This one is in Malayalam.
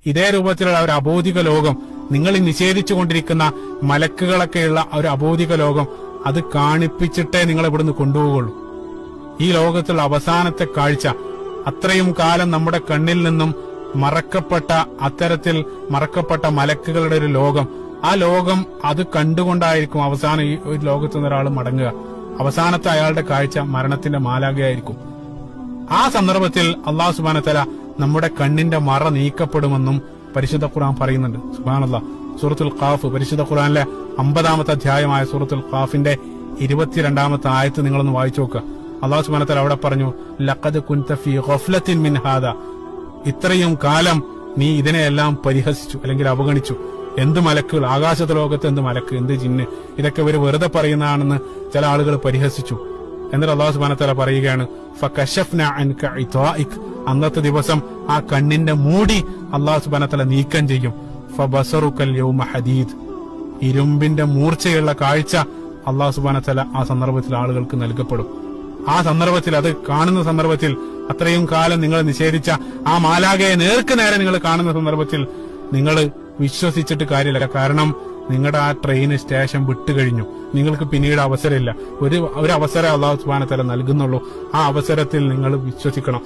ഇതേ രൂപത്തിലുള്ള ഒരു അബോധിക ലോകം, നിങ്ങൾ നിഷേധിച്ചുകൊണ്ടിരിക്കുന്ന മലക്കുകളൊക്കെയുള്ള ഒരു അബോധിക ലോകം, അത് കാണിപ്പിച്ചിട്ടേ നിങ്ങൾ ഇവിടുന്ന് കൊണ്ടുപോകുള്ളൂ. ഈ ലോകത്തുള്ള അവസാനത്തെ കാഴ്ച, അത്രയും കാലം നമ്മുടെ കണ്ണിൽ നിന്നും മറക്കപ്പെട്ട അത്തരത്തിൽ മറക്കപ്പെട്ട മലക്കുകളുടെ ഒരു ലോകം, ആ ലോകം അത് കണ്ടുകൊണ്ടായിരിക്കും അവസാനം ഈ ഒരു ലോകത്ത് നിന്ന് ഒരാൾ മടങ്ങുക. അവസാനത്തെ അയാളുടെ കാഴ്ച മരണത്തിന്റെ മാലാഖയായിരിക്കും. ആ സന്ദർഭത്തിൽ അള്ളാഹു സുബ്ഹാനഹു വ തആല നമ്മുടെ കണ്ണിന്റെ മറ നീക്കപ്പെടുമെന്നും പരിശുദ്ധ ഖുർആൻ പറയുന്നുണ്ട്. സുബ്ഹാനല്ലാഹ്. സൂറത്തുൽ ഖാഫ്, പരിശുദ്ധ ഖുർആനിലെ 50-ാമത്തെ അധ്യായമായ സൂറത്തുൽ ഖാഫിന്റെ 22-ാമത്തെ ആയത്ത് നിങ്ങളൊന്ന് വായിച്ചു നോക്കുക. അള്ളാഹു സുബ്ഹാനഹു വ തആല അവിടെ പറഞ്ഞു, ലഖദ് കുൻത ഫീ ഗഫ്ലത്തിൻ മിൻ ഹാദാ, ഇത്രയും കാലം നീ ഇതിനെയെല്ലാം പരിഹസിച്ചു അല്ലെങ്കിൽ അവഗണിച്ചു. എന്ത് മലക്കുകൾ, ആകാശത്ത് ലോകത്ത് എന്ത് മലക്ക്, എന്ത് ജിന്ന്, ഇതൊക്കെ ഇവർ വെറുതെ പറയുന്നതാണെന്ന് ചില ആളുകൾ പരിഹസിച്ചു. എന്നിട്ട് അല്ലാഹു സുബ്ഹാനഹു വ തആല പറയുകയാണ്, ഫകശഫ്നാ അൻക ഇതാഇക്, അന്നത്തെ ദിവസം ആ കണ്ണിന്റെ മൂടി അല്ലാഹു സുബ്ഹാനഹു വ തആല നീക്കം ചെയ്യും. ഫബസറുകൽ യൗമ ഹദീദ്, ഇരുമ്പിന്റെ മൂർച്ചയുള്ള കാഴ്ച അല്ലാഹു സുബ്ഹാനഹു വ തആല ആ സന്ദർഭത്തിൽ ആളുകൾക്ക് നൽകപ്പെടും. ആ സന്ദർഭത്തിൽ, അത് കാണുന്ന സന്ദർഭത്തിൽ, അത്രയും കാലം നിങ്ങൾ നിഷേധിച്ച ആ മാലാഖയെ നേർക്ക് നേരെ നിങ്ങൾ കാണുന്ന സന്ദർഭത്തിൽ നിങ്ങൾ വിശ്വസിച്ചിട്ട് കാര്യമില്ല. കാരണം നിങ്ങളുടെ ആ ട്രെയിൻ സ്റ്റേഷൻ വിട്ടുകഴിഞ്ഞു. നിങ്ങൾക്ക് പിന്നീട് അവസരമില്ല. ഒരു അവസരം അല്ലാഹു സുബ്ഹാനഹു വ തആല നൽകുന്നുള്ളൂ. ആ അവസരത്തിൽ നിങ്ങൾ വിശ്വസിക്കണം.